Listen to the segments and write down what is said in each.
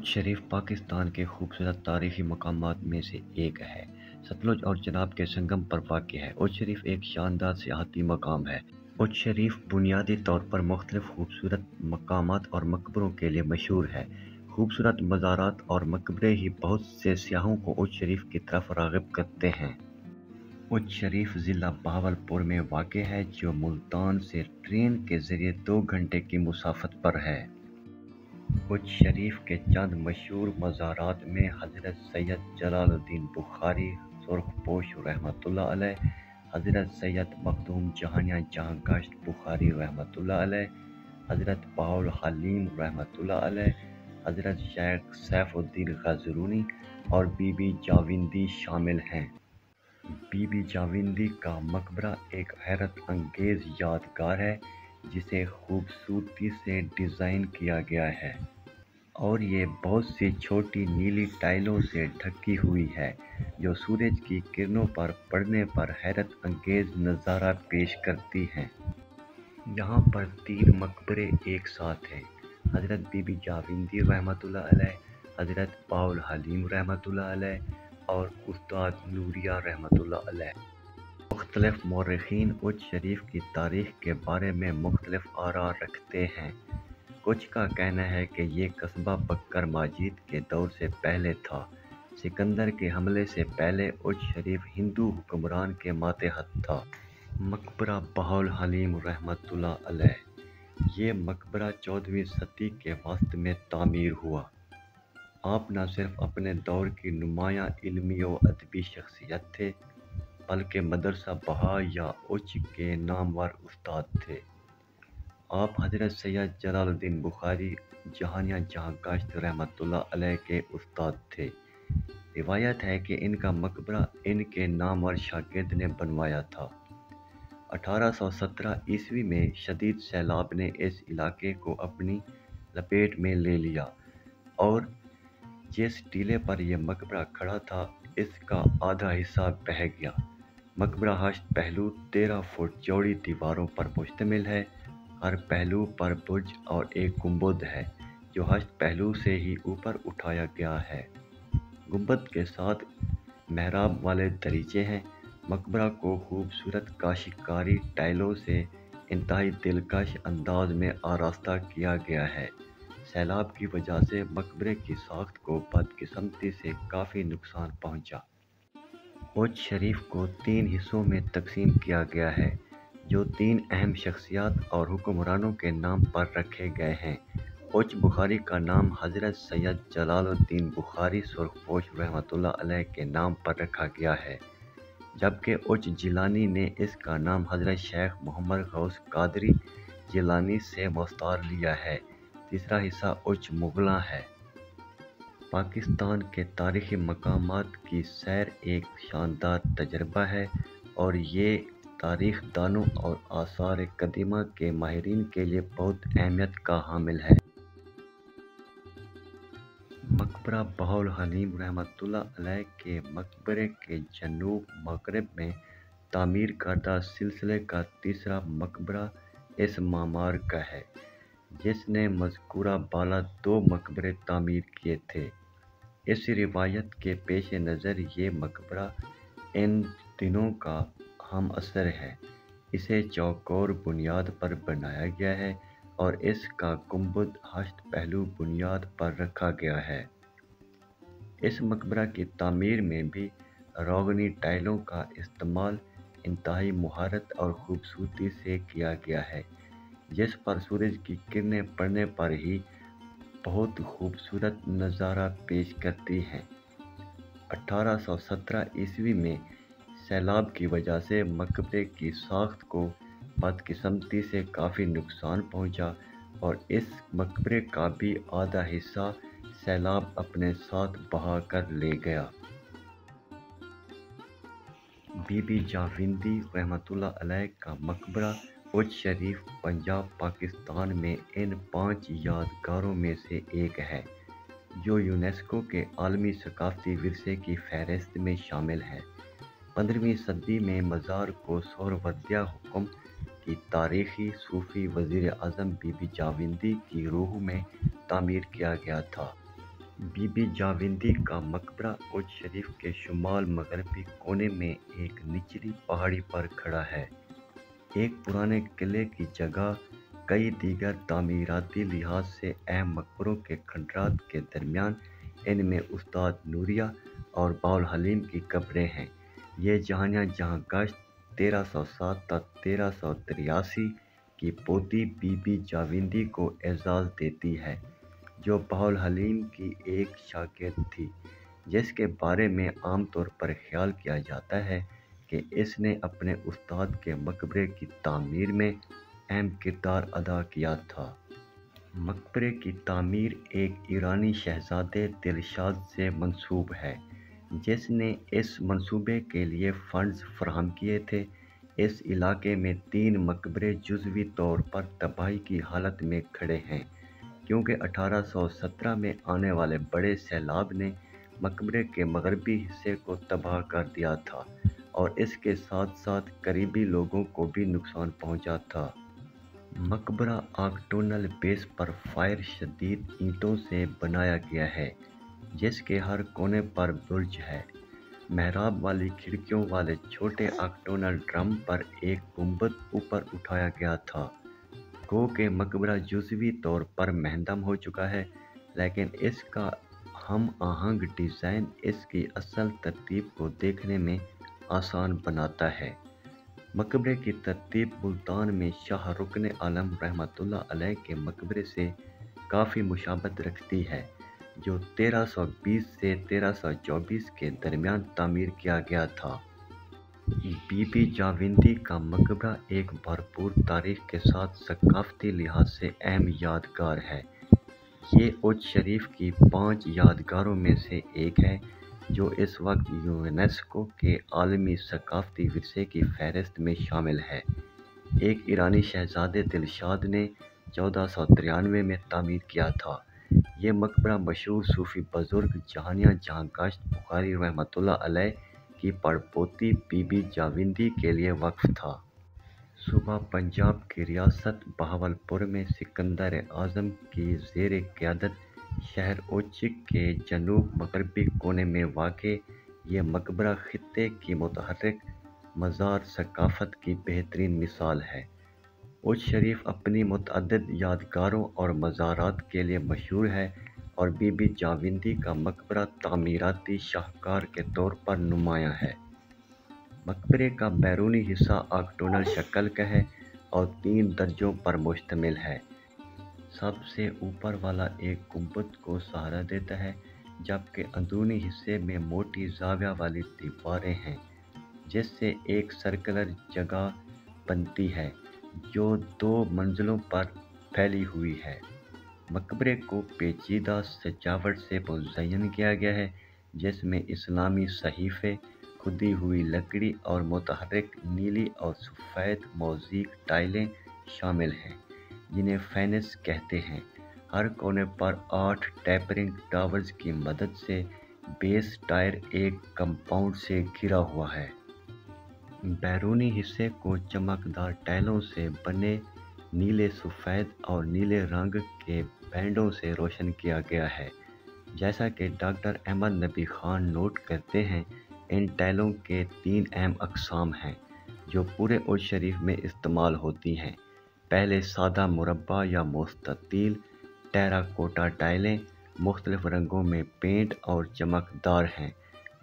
शरीफ पाकिस्तान के खूबसूरत तारीखी मकामात में से एक है। सतलुज और चनाब के संगम पर वाक़ है। उच शरीफ एक शानदार सियाहती मकाम है। उच शरीफ बुनियादी तौर पर मुख्तलिफ खूबसूरत मकामात और मकबरों के लिए मशहूर है। खूबसूरत मज़ारात और मकबरे ही बहुत से सियाहों को उच शरीफ की तरफ राग़िब करते हैं। उच शरीफ ज़िला बहावलपुर में वाक़ है, जो मुल्तान से ट्रेन के ज़रिए 2 घंटे की मुसाफ़त पर है। उच शरीफ के चंद मशहूर मज़ारात में हज़रत सैयद जलालुद्दीन बुखारी सुर्खपोश रहमतुल्लाह अलैह, हज़रत सैयद मखदूम जहानिया जहांगश्त बुखारी रहमतुल्लाह अलैह, हज़रत बाउल हलीम रहमतुल्लाह अलैह, हज़रत शेख सैफुद्दीन ग़ज़रूनी और बीबी जाविंदी शामिल हैं। बीबी जाविंदी का मकबरा एक हैरत अंगेज़ यादगार है, जिसे खूबसूरती से डिज़ाइन किया गया है और ये बहुत सी छोटी नीली टाइलों से ढकी हुई है, जो सूरज की किरणों पर पड़ने पर हैरत अंगेज़ नज़ारा पेश करती हैं। यहाँ पर 3 मकबरे एक साथ हैं: हज़रत बीबी जाविंदी रहमतुल्लाह अलैह, हज़रत बाउल हलीम रहमतुल्लाह अलैह और उस्ताद नूरिया रहमतुल्लाह अलैह। मुख्तलिफ मौरख़ीन उच शरीफ की तारीख़ के बारे में मुख्तलिफ आरा रखते हैं। कुछ का कहना है कि ये कस्बा बकर माजिद के दौर से पहले था। सिकंदर के हमले से पहले उच शरीफ हिंदू हुक्मरान के मातहत था। मकबरा बाउल हलीम रहमतुल्लाह अलैह। ये मकबरा 14वीं सदी के वस्त में तामीर हुआ। आप न सिर्फ अपने दौर की नुमायाँ इल्मी और अदबी शख्सियत थे, बल्कि मदरसा बहा या उच के नामवर उस्ताद थे। आप हज़रत सैयद जलालुद्दीन बुखारी जहानिया जहांगश्त रहमतुल्लाह अलैह के उस्ताद थे। रिवायत है कि इनका मकबरा इनके नामवर शागिर्द ने बनवाया था। 1817 ईस्वी में शदीद सैलाब ने इस इलाके को अपनी लपेट में ले लिया और जिस टीले पर यह मकबरा खड़ा था, इसका आधा हिस्सा बह गया। मकबरा हश्त पहलू 13 फुट चौड़ी दीवारों पर मुश्तमिल है। हर पहलू पर बुर्ज और एक गुंबद है, जो हश्त पहलू से ही ऊपर उठाया गया है। गुंबद के साथ मेहराब वाले दरीचे हैं। मकबरा को खूबसूरत काशीकारी टाइलों से इंतहाई दिलकश अंदाज में आरास्ता किया गया है। सैलाब की वजह से मकबरे की साख्त को बदकिस्मती से काफ़ी नुकसान पहुंचा। उच शरीफ को 3 हिस्सों में तकसीम किया गया है, जो 3 अहम शख्सियात और हुक्मरानों के नाम पर रखे गए हैं। उच बुखारी का नाम हज़रत सैयद जलालुद्दीन बुखारी सुर्खपोश रहमतुल्लाह अलैह के नाम पर रखा गया है, जबकि उच जिलानी ने इसका नाम हज़रत शेख मोहम्मद गौस कादरी जिलानी से मुस्तार लिया है। तीसरा हिस्सा उच मुग़ला है। पाकिस्तान के तारीख़ी मकामात की सैर एक शानदार तजर्बा है और ये तारीख़ दानों और आसार कदीमा के माहिरीन के लिए बहुत अहमियत का हामिल है। मकबरा बाउल हलीम रहमतुल्लाह अलैह के मकबरे के जनूब मग़रिब में तामीर करदा सिलसिले का तीसरा मकबरा इस मामार का है, जिसने मज़कूरा बाला 2 मकबरे तामीर किए थे। इस रिवायत के पेश नज़र ये मकबरा इन दिनों का हम असर है। इसे चौकोर बुनियाद पर बनाया गया है और इसका गुंबद हश्त पहलू बुनियाद पर रखा गया है। इस मकबरा की तामीर में भी रोगनी टाइलों का इस्तेमाल इंतहाई मुहारत और ख़ूबसूरती से किया गया है, जिस पर सूरज की किरणें पड़ने पर ही बहुत खूबसूरत नज़ारा पेश करती हैं। 1817 ईस्वी में सैलाब की वजह से मकबरे की साख्त को बदकिस्मती से काफ़ी नुकसान पहुंचा और इस मकबरे का भी आधा हिस्सा सैलाब अपने साथ बहा कर ले गया। बीबी जाविंदी रहमतुल्लाह अलैह का मकबरा उच शरीफ पंजाब पाकिस्तान में इन 5 यादगारों में से एक है, जो यूनेस्को के आलमी सकाफ़ती विरसे की फ़हरिस्त में शामिल है। 15वीं सदी में मज़ार को सोहरवर्दिया हुक्म की तारीख़ी सूफ़ी वज़ीर आज़म बीबी जाविंदी की रूह में तामीर किया गया था। بی بی جاوندی کا مقبرہ اُج شریف کے شمال مغربی کونے میں ایک نچلی پہاڑی پر کھڑا ہے۔ ایک پرانے قلعے کی جگہ کئی دیگر تعمیراتی لحاظ سے اہم مقبروں کے کھنڈرات کے درمیان ان میں استاد نوریہ اور بہاؤالحلیم کی قبریں ہیں۔ یہ جہانیاں جہاں گشت 1307 تا 1383 کی پوتی بی بی جاوندی کو اعزاز دیتی ہے، جو بہاؤالحلیم کی ایک شاگرد تھی، جس کے بارے میں عام طور پر خیال کیا جاتا ہے کہ اس نے اپنے استاد کے مقبرے کی تعمیر میں اہم کردار ادا کیا تھا۔ مقبرے کی تعمیر ایک ایرانی شہزادے دلشاد سے منسوب ہے، جس نے اس منصوبے کے لیے فنڈز فراہم کیے تھے۔ اس علاقے میں 3 مقبرے جزوی طور پر تباہی کی حالت میں کھڑے ہیں، کیونکہ 1817 میں آنے والے بڑے سیلاب نے مقبرے کے مغربی حصے کو تباہ کر دیا تھا اور اس کے ساتھ ساتھ قریبی لوگوں کو بھی نقصان پہنچا تھا۔ مقبرہ آکٹونل بیس پر فائر شدید اینٹوں سے بنایا گیا ہے، جس کے ہر کونے پر برج ہے۔ محراب والی کھڑکیوں والے چھوٹے آکٹونل ڈرم پر ایک گنبد اوپر اٹھایا گیا تھا۔ گو کہ مقبرہ جزوی طور پر منہدم ہو چکا ہے، لیکن اس کا ہم آہنگ ڈیزائن اس کی اصل ترتیب کو دیکھنے میں آسان بناتا ہے۔ مقبرے کی ترتیب ملتان میں شاہ رکن عالم رحمۃ اللہ علیہ کے مقبرے سے کافی مشابہت رکھتی ہے، جو 1320 سے 1324 کے درمیان تعمیر کیا گیا تھا۔ بی بی جاوندی کا مقبرہ ایک بھرپور تاریخ کے ساتھ ثقافتی لحاظ سے اہم یادگار ہے۔ یہ اُج شریف کی 5 یادگاروں میں سے ایک ہے، جو اس وقت یونیسکو کے عالمی ثقافتی ورثے کی فہرست میں شامل ہے۔ ایک ایرانی شہزادے دلشاد نے 1493 میں تعمیر کیا تھا۔ یہ مقبرہ مشہور صوفی بزرگ جہانیاں جہاں گشت بخاری رحمۃ اللہ علیہ کی پڑپوتی بی بی جاوندی کے لیے وقف تھا۔ صوبہ پنجاب کی ریاست بہاولپور میں سکندر اعظم کی زیر قیادت شہر اُج کے جنوب مغربی کونے میں واقع یہ مقبرہ خطے کی متحرک مزار ثقافت کی بہترین مثال ہے۔ اُج شریف اپنی متعدد یادگاروں اور مزارات کے لیے مشہور ہے اور بی بی جاوندی کا مقبرہ تعمیراتی شاہکار کے طور پر نمایاں ہے۔ مقبرے کا بیرونی حصہ آکٹونل شکل کا ہے اور 3 درجوں پر مشتمل ہے۔ سب سے اوپر والا ایک گنبد کو سہارا دیتا ہے، جبکہ اندرونی حصے میں موٹی زاویہ والی دیواریں ہیں، جس سے ایک سرکلر جگہ بنتی ہے جو 2 منزلوں پر پھیلی ہوئی ہے۔ مقبرے کو پیچیدہ سجاوٹ سے مزین کیا گیا ہے، جس میں اسلامی صحیفے، کھدی ہوئی لکڑی اور متحرک نیلی اور سفید موزیک ٹائلیں شامل ہیں، جنہیں فینس کہتے ہیں۔ ہر کونے پر 8 ٹیپرنگ ٹاورز کی مدد سے بیس ٹائر ایک کمپاؤنڈ سے گھرا ہوا ہے۔ بیرونی حصے کو چمکدار ٹائلوں سے بنے نیلے، سفید اور نیلے رنگ کے بینڈوں سے روشن کیا گیا ہے۔ جیسا کہ ڈاکٹر احمد نبی خان نوٹ کرتے ہیں، ان ٹائلوں کے 3 اہم اقسام ہیں جو پورے اُج شریف میں استعمال ہوتی ہیں۔ پہلے سادہ مربع یا مستطیل ٹیرا کوٹا ٹائلیں مختلف رنگوں میں پینٹ اور چمکدار ہیں،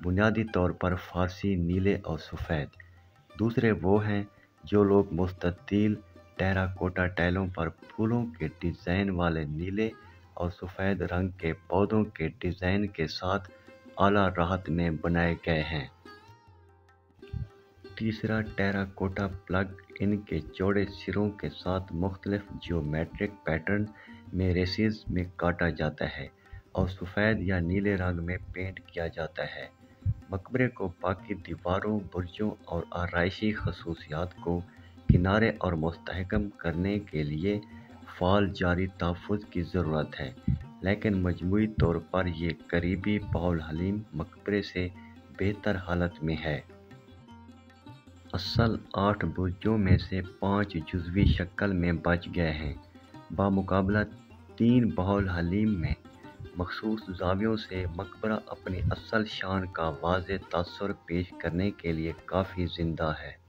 بنیادی طور پر فارسی نیلے اور سفید۔ دوسرے وہ ہیں جو لوگ مستطیل ٹیرا کوٹا ٹائلوں پر پھولوں کے ڈیزائن والے نیلے اور سفید رنگ کے پودوں کے ڈیزائن کے ساتھ اعلیٰ راحت میں بنائے گئے ہیں۔ تیسرا ٹیرا کوٹا پلگ ان کے چوڑے سروں کے ساتھ مختلف جیومیٹرک پیٹرن میں ریسز میں کاٹا جاتا ہے اور سفید یا نیلے رنگ میں پینٹ کیا جاتا ہے۔ مقبرے کو باقی دیواروں، برجوں اور آرائشی خصوصیات کو کنارے اور مستحکم کرنے کے لیے فعال جاری تحفظ کی ضرورت ہے، لیکن مجموعی طور پر یہ قریبی بہاؤالحلیم مقبرے سے بہتر حالت میں ہے۔ اصل 8 برجوں میں سے 5 جزوی شکل میں بچ گئے ہیں، بمقابلہ 3 بہاؤالحلیم میں۔ مخصوص زاویوں سے مقبرہ اپنی اصل شان کا واضح تاثر پیش کرنے کے لیے کافی زندہ ہے۔